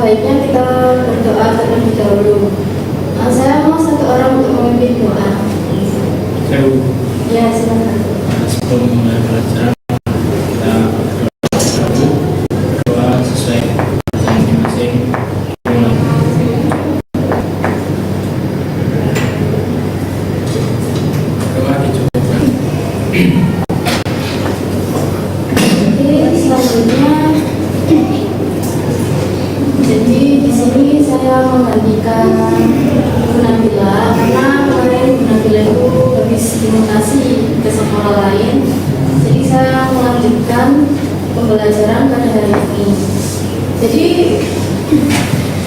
baiknya kita berdoa terlebih dahulu. Saya mau satu orang untuk memimpin doa. Ya, silakan. Sebelum mulai pelajaran kita berdoa dulu, berdoa sesuai masing-masing. Doa dicukupkan. Jadi di sini saya menggantikan Bu Nabila karena kemarin Bu Nabila itu habis dimutasi ke sekolah lain. Jadi saya melanjutkan pembelajaran pada hari ini. Jadi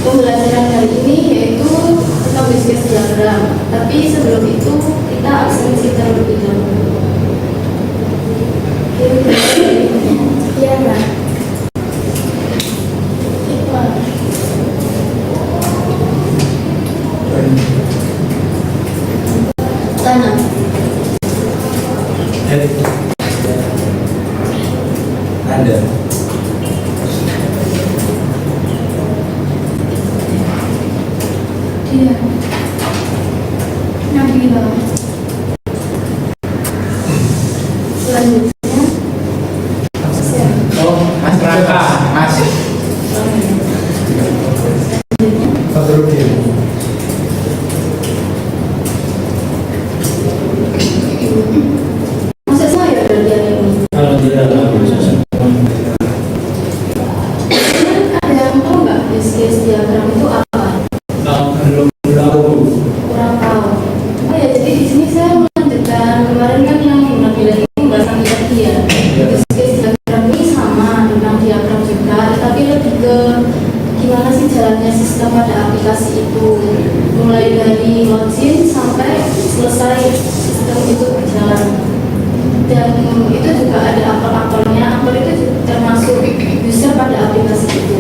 pembelajaran hari ini yaitu tentang bisnis diagram. Tapi sebelum itu kita absensi terlebih dahulu. Iya, Mbak. Tanah. Ada. Dia. Nabila. Selanjutnya. Oh, Mas Raka, Mas. Fadrudin. Masa saya berarti hari ini? Kalau tidak Ada yang tahu nggak bisnis diagram itu apa? belum tahu. Kurang tahu. Oh ya, jadi di sini saya melanjutkan kemarin kan yang Nabila itu pembahasan tadi ya. Bisnis diagram ini sama tentang diagram juga, tapi lebih ke gimana sih jalannya sistem pada aplikasi itu, mulai dari login sampai selesai sistem itu berjalan. Dan itu juga ada apel-apelnya. Apel itu termasuk user pada aplikasi itu.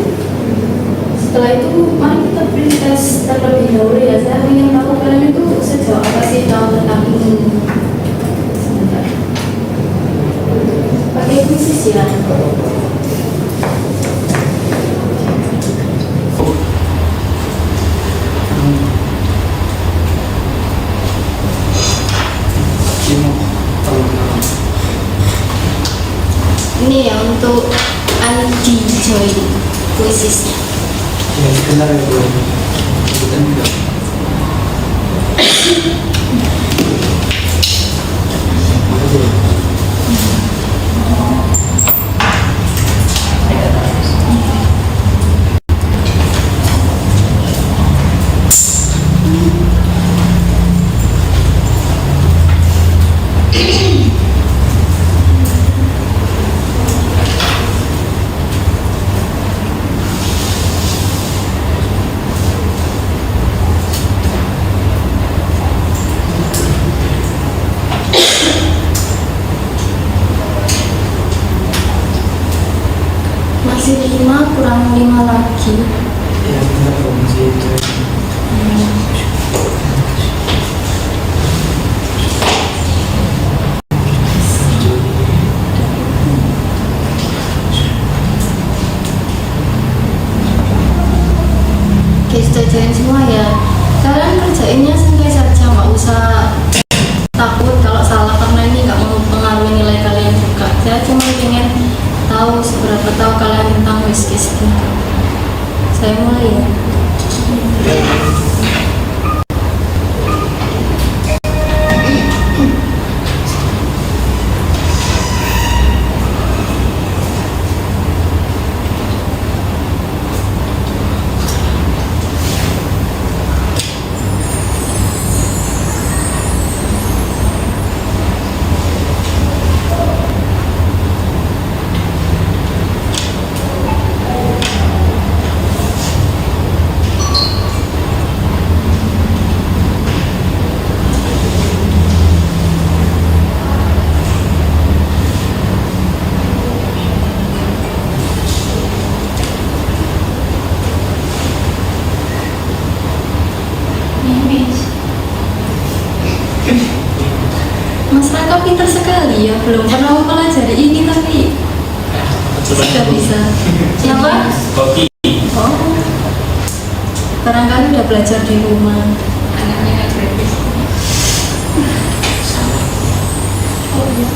Setelah itu mari kita beri tes terlebih dahulu ya. Saya ingin tahu kalian itu sejauh apa sih tahu tentang ini. Sebentar. Pakai kuisis ya. Ini ya untuk ID join kuisisnya. Ya, benar ya, Bu. Bukan enggak. Masih 5 kurang 5 lagi. Ya, benar Bu, masih itu. Oke, sudah join semua ya. Kalian kerjainnya santai saja, nggak usah takut kalau salah karena ini nggak mempengaruhi nilai kalian juga. Saya cuma ingin tahu seberapa tahu kalian tentang wishlist. Saya mulai ya. Mas Raka pintar sekali ya, belum pernah mempelajari ini tapi sudah bisa. Siapa? Koki. Oh, sekarang kan udah belajar di rumah. Anaknya gratis. Oh iya.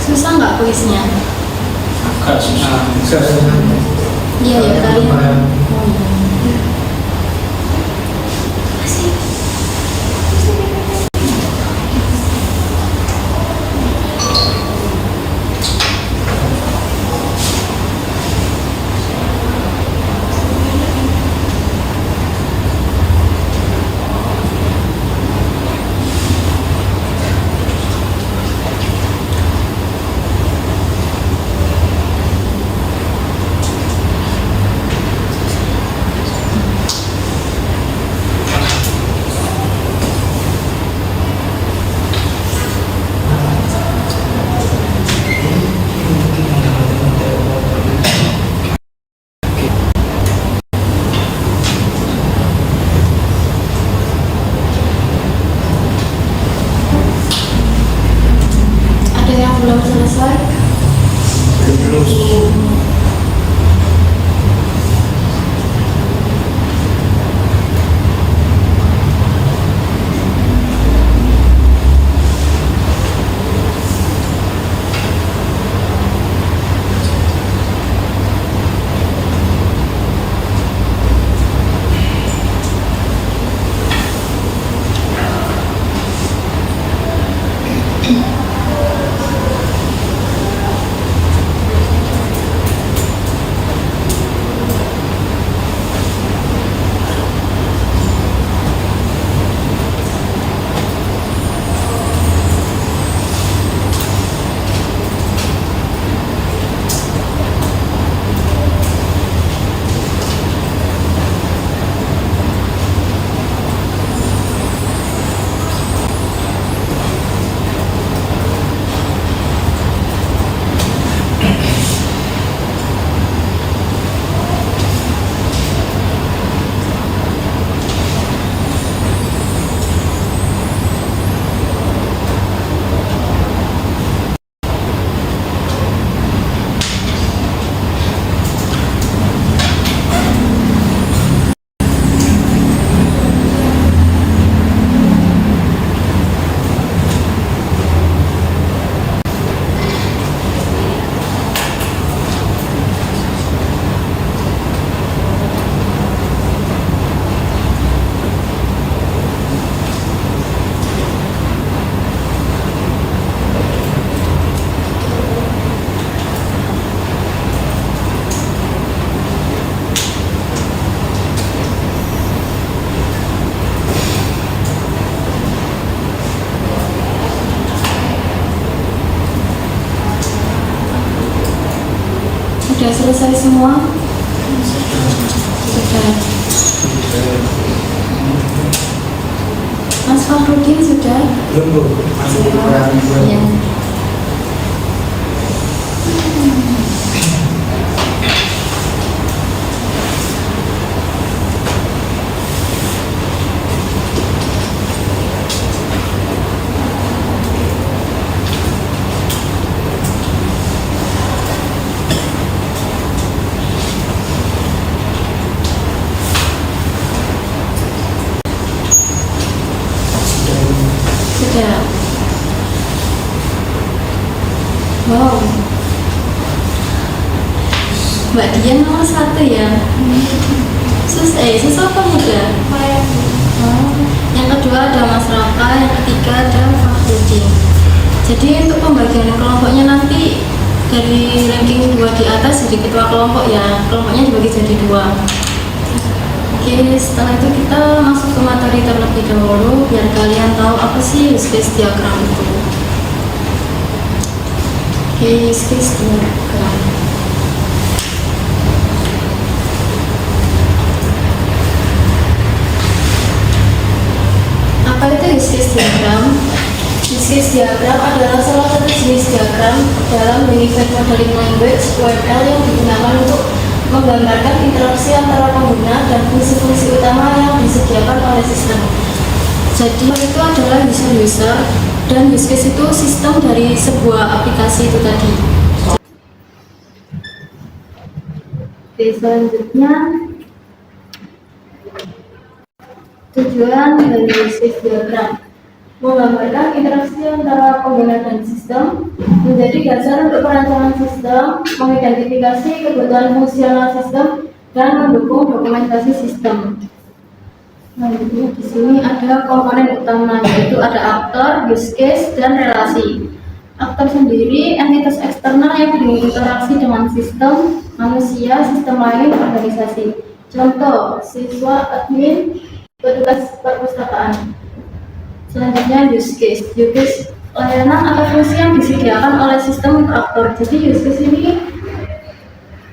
Susah nggak kuisnya? Agak susah. Iya ya kalian. Oh, iya. Ada yang belum selesai? Belum. Sudah selesai semua? Sudah. Mas Fakhrudin sudah? Belum, masih kurang Iya. Sudah. Wow. Mbak Dian nomor 1 ya. Sus apa muda? Oh. Yang kedua ada Mas Raka, yang ketiga ada Fakhrudin. Jadi untuk pembagian kelompoknya nanti dari ranking 2 di atas jadi ketua kelompok ya. Kelompoknya dibagi jadi 2. Oke, setelah itu kita masuk ke materi terlebih dahulu biar kalian tahu apa sih use case diagram itu. Oke, use case diagram. Apa itu use case diagram? Use case diagram adalah salah satu jenis diagram dalam Unified Modeling Language (UML) yang digunakan untuk menggambarkan interaksi antara pengguna dan fungsi-fungsi utama yang disediakan oleh sistem. Jadi itu adalah user dan use case itu sistem dari sebuah aplikasi itu tadi. Oke, selanjutnya tujuan dari use case diagram menggambarkan interaksi antara pengguna dan sistem, menjadi dasar untuk perancangan sistem, mengidentifikasi kebutuhan fungsional sistem, dan mendukung dokumentasi sistem. Selanjutnya di sini ada komponen utama, yaitu ada aktor, use case, dan relasi. Aktor sendiri entitas eksternal yang berinteraksi dengan sistem, manusia, sistem lain, organisasi. Contoh, siswa, admin, petugas perpustakaan. Selanjutnya use case. Use case layanan atau fungsi yang disediakan oleh sistem untuk aktor. Jadi use case ini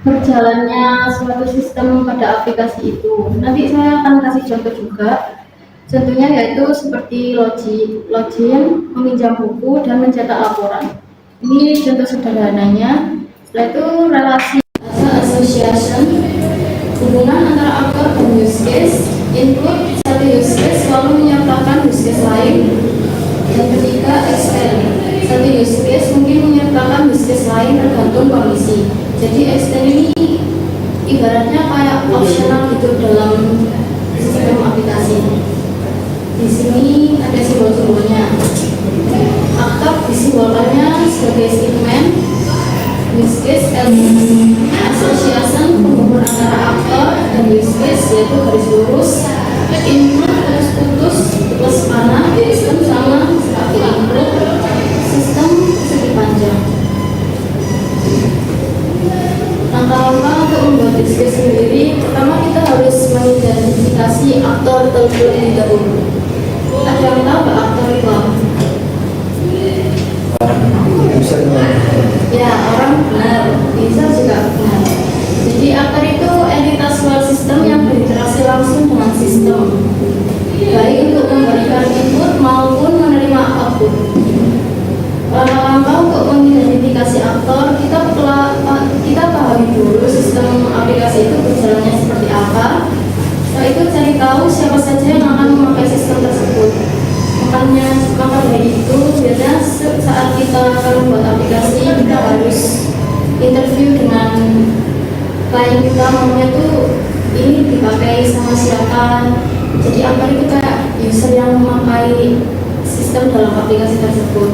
berjalannya suatu sistem pada aplikasi itu. Nanti saya akan kasih contoh juga. Contohnya yaitu seperti login, meminjam buku, dan mencetak laporan. Ini contoh sederhananya. Setelah itu relasi association, hubungan antara aktor dan use case. Input satu use case selalu menyertakan use case lain. Yang ketiga, extend. Satu use case mungkin menyertakan use case lain tergantung kondisi. Jadi extend ini ibaratnya kayak optional gitu dalam sistem aplikasi. Di sini ada simbol-simbolnya. Aktor disimbolkannya sebagai statement, use case association, pengukur antara aktor dan use case yaitu garis lurus, input putus plus panah, sistem sama seperti input, sistem segi panjang. Langkah-langkah untuk membuat use case sendiri, pertama kita harus mengidentifikasi aktor terlebih dahulu. Ada yang tahu nggak aktor itu apa? Ya, orang benar, bisa juga benar. Jadi aktor itu entitas luar sistem yang berinteraksi langsung dengan sistem, baik untuk memberikan input maupun menerima output. Langkah-langkah untuk mengidentifikasi aktor, kita pahami dulu sistem aplikasi itu berjalannya seperti apa. Setelah itu cari tahu siapa saja yang akan memakai sistem tersebut. Maka dari itu biasanya saat kita akan membuat aplikasi, kita harus interview dengan klien kita, maunya tuh ini dipakai sama siapa. Jadi aktor itu kayak user yang memakai sistem dalam aplikasi tersebut.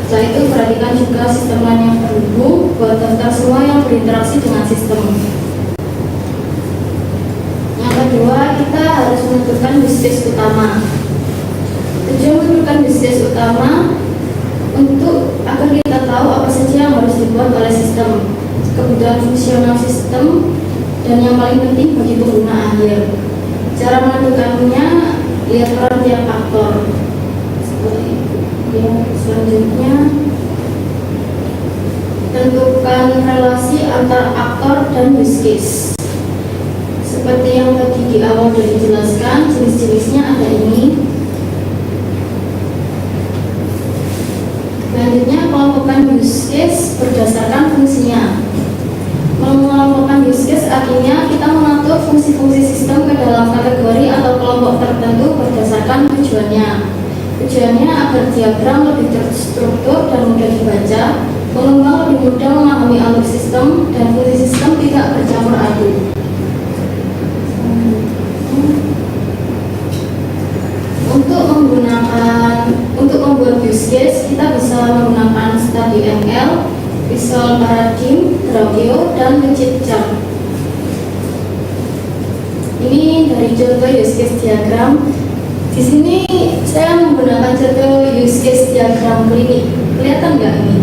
Setelah itu perhatikan juga sistem lain yang terhubung, buat daftar semua yang berinteraksi dengan sistem. Yang kedua, kita harus menentukan use case utama. Tujuan menentukan use case utama untuk agar kita tahu apa saja yang harus dibuat oleh sistem, kebutuhan fungsional sistem, dan yang paling penting bagi pengguna akhir. Cara menentukannya, lihat peran tiap aktor. Seperti itu. Ya, selanjutnya tentukan relasi antar aktor dan use case. Seperti yang tadi di awal sudah dijelaskan, jenis-jenisnya ada ini. Selanjutnya kelompokkan use case berdasarkan fungsinya. Mengelompokkan use case artinya kita mengatur fungsi-fungsi sistem ke dalam kategori atau kelompok tertentu berdasarkan tujuannya. Tujuannya agar diagram lebih terstruktur dan mudah dibaca, pengembang lebih mudah memahami alur sistem, dan fungsi sistem tidak bercampur aduk. Untuk membuat use case, kita bisa menggunakan StudyML, Visual Paradigm, Drawio, dan Rigid Chart. Ini dari contoh use case diagram. Di sini saya menggunakan contoh use case diagram klinik. Kelihatan nggak ini?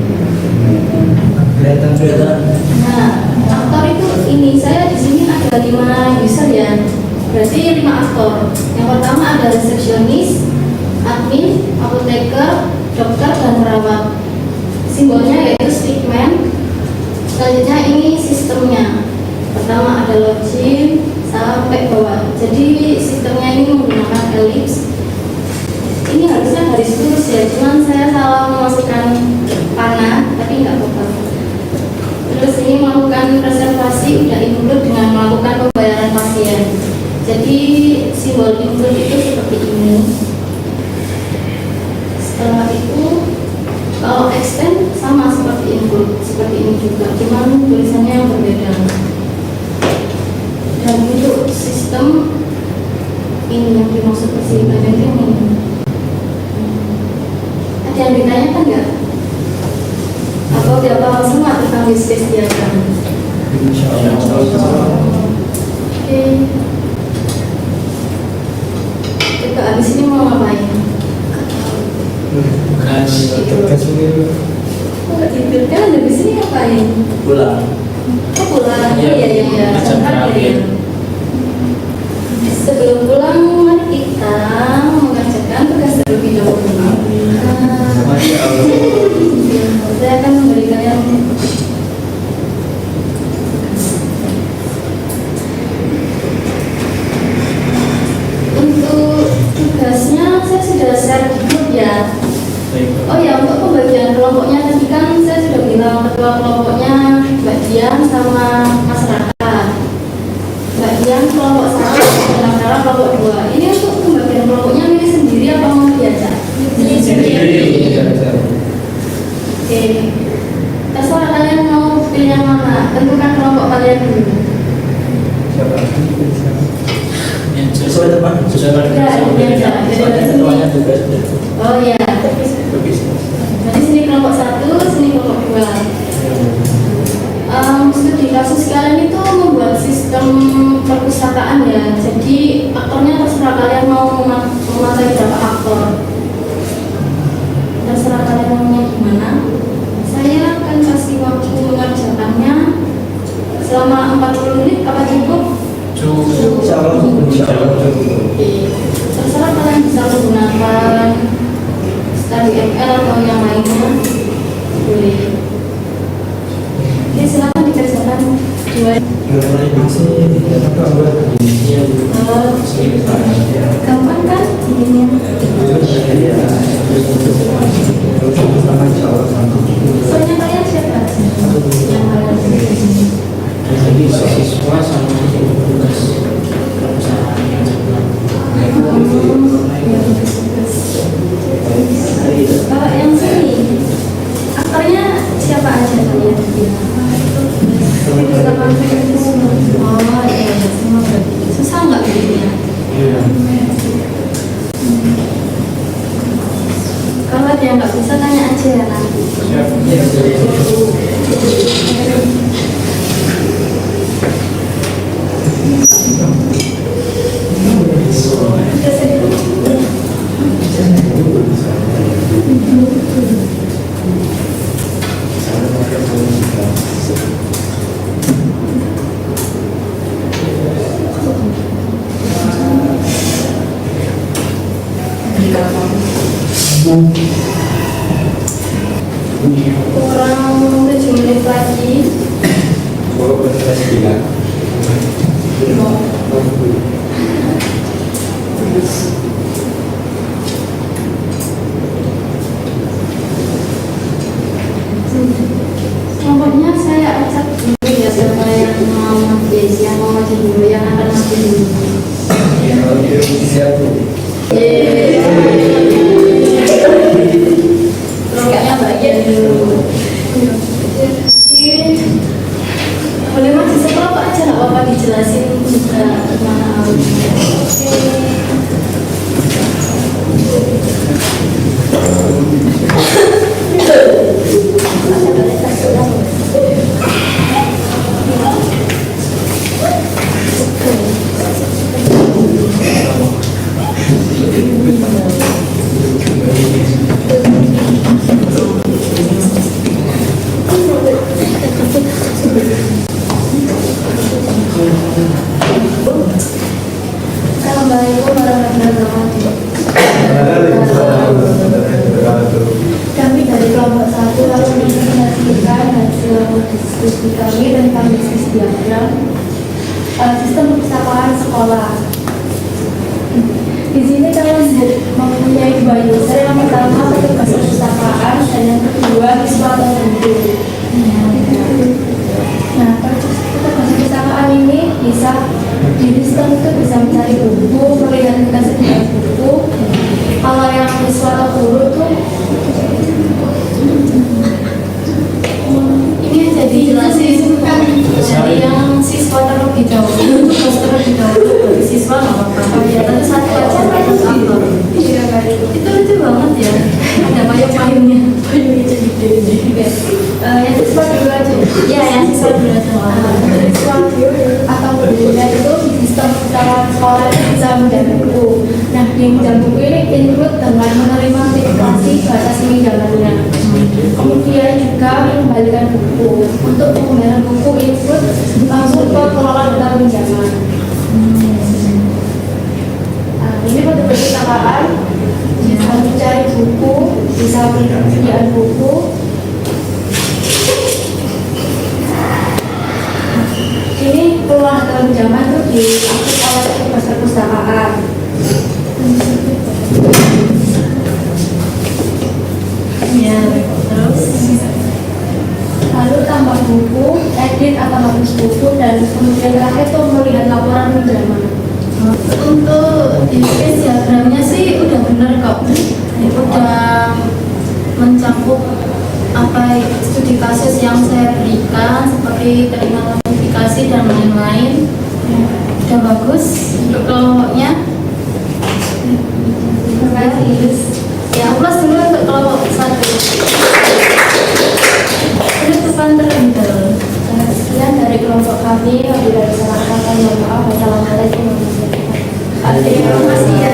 Kelihatan. Nah, aktor itu ini. Saya di sini ada 5 user ya. Berarti 5 aktor. Yang pertama ada resepsionis, admin, apoteker, dokter, dan perawat. Simbolnya yaitu stickman. Selanjutnya ini sistemnya. Pertama ada login sampai bawah. Jadi sistemnya ini menggunakan elips. Ini harusnya garis lurus ya, cuman saya salah memasukkan panah, tapi nggak apa-apa. Terus ini melakukan reservasi udah include dengan melakukan pembayaran pasien. Jadi simbol include itu seperti ini. Setelah itu kalau extend sama seperti include, seperti ini juga, cuman tulisannya yang berbeda. Dan untuk sistem ini yang dimaksud perselingkuhan ini. Ada yang ditanyakan nggak? Atau tidak paham semua tentang bisnis diagram? Oke. Coba abis ini mau ngapain? Nggak tidur kan? Abis ini ngapain? Pulang. Oh pulang? Iya, Iya. macam terakhir. Sebelum pulang mari kita mengerjakan tugas terlebih dahulu. Saya akan memberi kalian untuk tugasnya. Saya sudah share di grup ya. Oh ya, untuk pembagian kelompoknya tadi kan saya sudah bilang ketua kelompoknya Mbak Dian sama Mas Raka. Mbak Dian kelompok 1 dan Mas Raka kelompok 2. Ini untuk pembagian kelompoknya milih sendiri apa mau diajak? Sendiri. Oke, terserah kalian mau pilih yang mana. Tentukan kelompok kalian dulu. Sesuai teman. Oh iya. Jadi sini kelompok 1, sini kelompok 2. Studi kasus kalian itu membuat sistem perpustakaan ya. Jadi aktornya terserah kalian mau memakai berapa aktor. Terserah kalian maunya gimana. Saya akan kasih waktu mengerjakannya selama 40 menit. Apa cukup? Insyaallah. Oke. Terserah kalian bisa menggunakan study ML atau yang lainnya. Boleh. Oke, silakan dikerjakan dua. Gampang kan ini? Soalnya kalian siapa aja? Yang kalian Jadi siswa sama tugas perusahaan yang kalau yang sini aktornya siapa aja kalian? Oh iya, semua berarti susah nggak bikinnya? Kalau ada yang nggak bisa tanya aja ya nanti. Kurang 7 menit lagi. Kelompoknya saya acak dulu ya, siapa yang mau maju, yang mau maju dulu, yang akan maju dulu. Roketnya bagian dulu. Boleh maju sekelompok aja, nggak apa-apa, dijelasin juga gimana awalnya. lagi tentang bisnis diagram sistem perpustakaan sekolah. Di sini kalian mempunyai dua user, yang pertama petugas perpustakaan dan yang kedua siswa atau guru. Nah, petugas perpustakaan ini bisa di sistem itu bisa mencari buku, melihat bekas buku. Kalau yang siswa atau guru tuh ini jadi jelasin kan dari yang siswa terlebih dahulu, tugas terlebih dahulu bagi siswa nggak apa-apa. Ya tentu satu aja itu apa? Iya baik. Itu lucu banget ya. Ada payung-payungnya, payungnya jadi. Yang siswa dulu aja. Ya yang siswa dulu aja. Siswa atau gurunya itu di sistem sekolah itu bisa menjaga buku. Nah di menjaga buku ini include dengan menerima notifikasi batas pinjamannya. Kemudian juga mengembalikan buku. Untuk pengembalian buku include langsung ke pengelola data pinjaman. Nah, ini pada perpustakaan bisa mencari buku, bisa penyediaan buku. Ini pengelola data pinjaman itu diakses oleh petugas perpustakaan. Ya, terus lalu tambah buku, edit atau hapus buku, dan kemudian terakhir itu melihat laporan pinjaman. Untuk bisnis diagramnya sih udah bener kok, udah mencakup apa studi kasus yang saya berikan seperti terima notifikasi dan lain-lain. Udah bagus untuk kelompoknya. Terima kasih. Ya, plus dulu untuk kelompok satu. Ini depan terbentuk. Sekian dari kelompok kami. Apabila ada salah kata, mohon maaf. Wassalamualaikum warahmatullahi wabarakatuh. Terima kasih ya.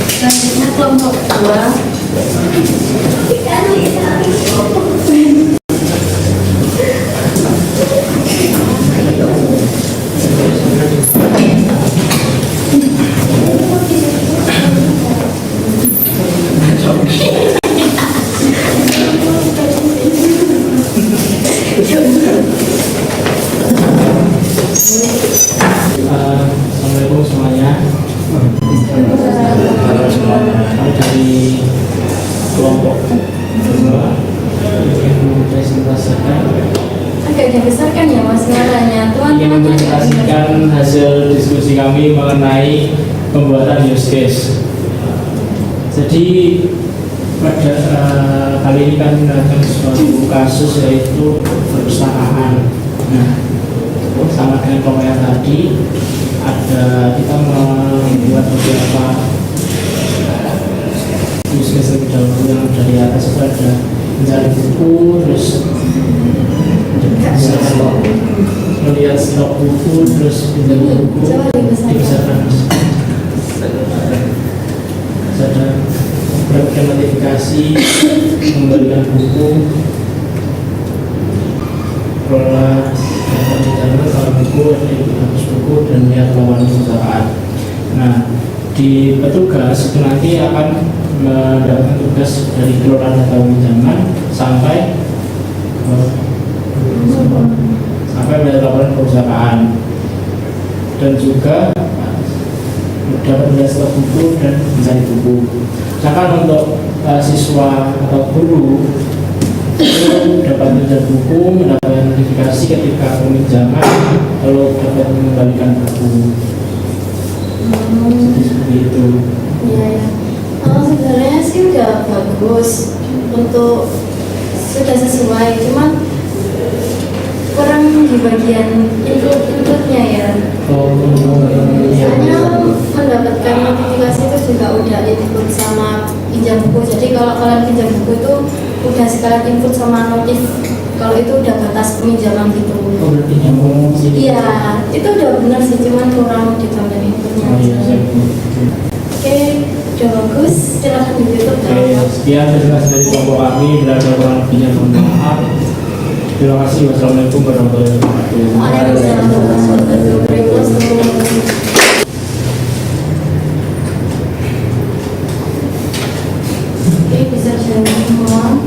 Selanjutnya kelompok 2. Assalamualaikum semuanya. Kami dari kelompok 2 ingin mempresentasikan Agak besar kan ya mas suaranya. ingin mempresentasikan hasil diskusi kami mengenai pembuatan use case. Jadi pada kali ini kami menggunakan suatu kasus yaitu perpustakaan. Nah, sama dengan kelompok yang tadi, kita membuat beberapa use case lebih dahulu. Yang dari atas itu ada mencari buku, terus melihat stok buku, terus pinjam buku, dibesarkan. Ada mendapatkan notifikasi, mengembalikan buku, kelola data pinjaman, kalau buku, hapus buku, dan melihat laporan perpustakaan. Nah, di petugas itu nanti akan mendapatkan tugas dari kelola data pinjaman sampai melihat laporan perpustakaan, dan juga dapat melihat stok buku dan mencari buku. Sedangkan untuk siswa atau guru itu dapat mencari buku, mendapatkan notifikasi ketika peminjaman, lalu dapat mengembalikan buku. Seperti itu. Iya ya. Sebenarnya sih udah bagus, untuk sudah sesuai, cuman kurang di bagian inputnya ya. Misalnya mendapatkan notifikasi itu juga udah input sama pinjam buku. Jadi kalau kalian pinjam buku itu udah sekalian input sama notif kalau itu udah batas peminjaman gitu. Oh, berarti nyambung sih. Iya, itu udah benar sih, cuman kurang ditambahin inputnya. Oh iya, Oke, udah bagus. Silahkan ditutup. Sekian penjelasan dari kelompok kami. Bila ada kurang lebihnya mohon maaf. Terima kasih. Wassalamualaikum warahmatullahi wabarakatuh. Waalaikumsalam warahmatullahi wabarakatuh. Oke, bisa jalan semua.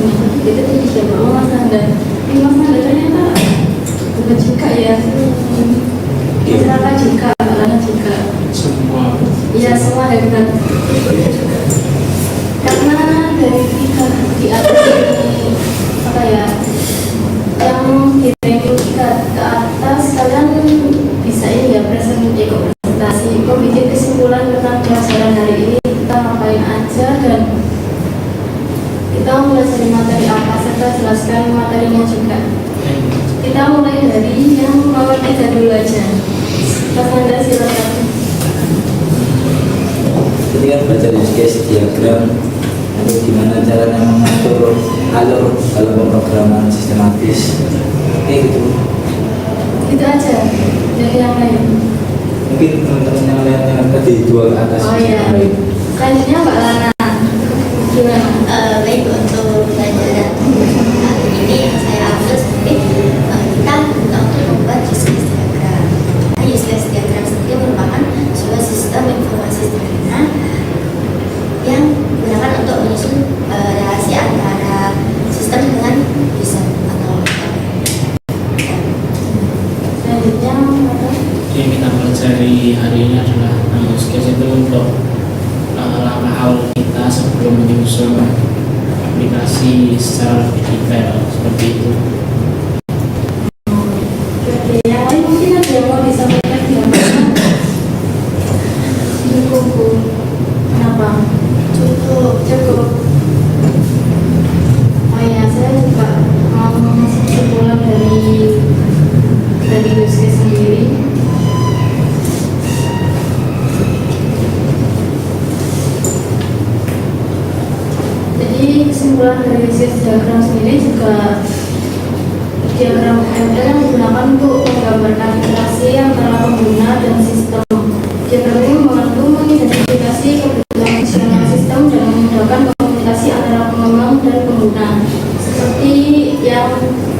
punya gitu tidak mau Mas Nanda. Ini Mas Nanda ternyata bukan juga ya. Masyarakat juga, karena juga. Semua. Iya semua hebat. Karena dari kita di atas ini apa ya, yang di ranking kita ke atas kalian bisa ini ya presentasi, kok bikin kesimpulan tentang pelajaran hari ini kita ngapain aja dan kita mulai dari materi apa serta jelaskan materinya juga. Kita mulai dari yang nomor 3 dulu aja. Mas Nanda silakan. Jadi kan baca use case diagram itu gimana caranya mengatur alur dalam pemrograman sistematis kayak gitu. Itu aja dari yang lain. Mungkin teman-teman yang lain yang tadi dua ke atas. Oh iya. Selanjutnya Mbak Lana. Gimana? Baik, untuk pelajaran hari ini yang saya ambil seperti kita untuk membuat use case diagram. Nah, use case diagram sendiri merupakan sebuah sistem informasi sederhana yang digunakan untuk menyusun relasi antara sistem dengan user atau Selanjutnya Yang kita pelajari hari ini adalah use case itu untuk langkah awal kita sebelum menyusun aplikasi secara lebih detail seperti itu. oke, yang lain mungkin ada yang mau disampaikan di cukup. Kenapa? Cukup. Oh ya, saya juga mau kesimpulan dari use case sendiri. Jadi kesimpulan dari use case diagram sendiri juga diagram UML yang digunakan untuk menggambarkan interaksi antara pengguna dan sistem. Diagram ini membantu mengidentifikasi kebutuhan fungsional sistem dan memudahkan komunikasi antara pengembang dan pengguna. Seperti yang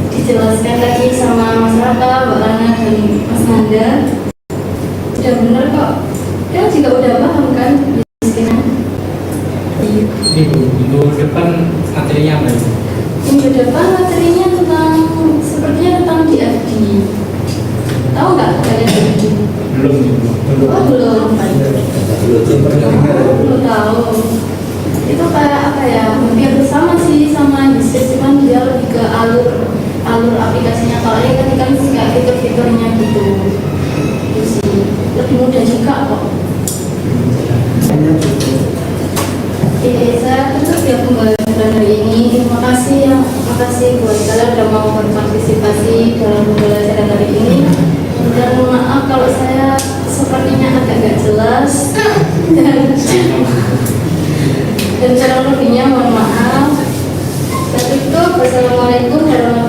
dijelaskan tadi sama Mas Raka, Mbak Lana, dan Mas Nanda. Udah bener kok. Kan juga udah paham kan bisnisnya. Ini minggu depan materinya apa itu? Minggu depan materinya sepertinya tentang DFD. Tahu nggak kalian DFD? Belum. Oh belum. Belum tahu. Itu kayak apa ya? Hampir sama sih sama bisnis, cuman dia lebih ke alur aplikasinya. Kalau ini kan kayak fitur-fiturnya gitu. Itu sih lebih mudah juga kok. Oke, saya tutup ya pembelajaran hari ini. Terima kasih buat kalian udah mau berpartisipasi dalam pembelajaran hari ini. Dan maaf kalau saya sepertinya agak nggak jelas dan cara lebihnya mohon maaf. Saya tutup. Wassalamualaikum warahmatullahi wabarakatuh.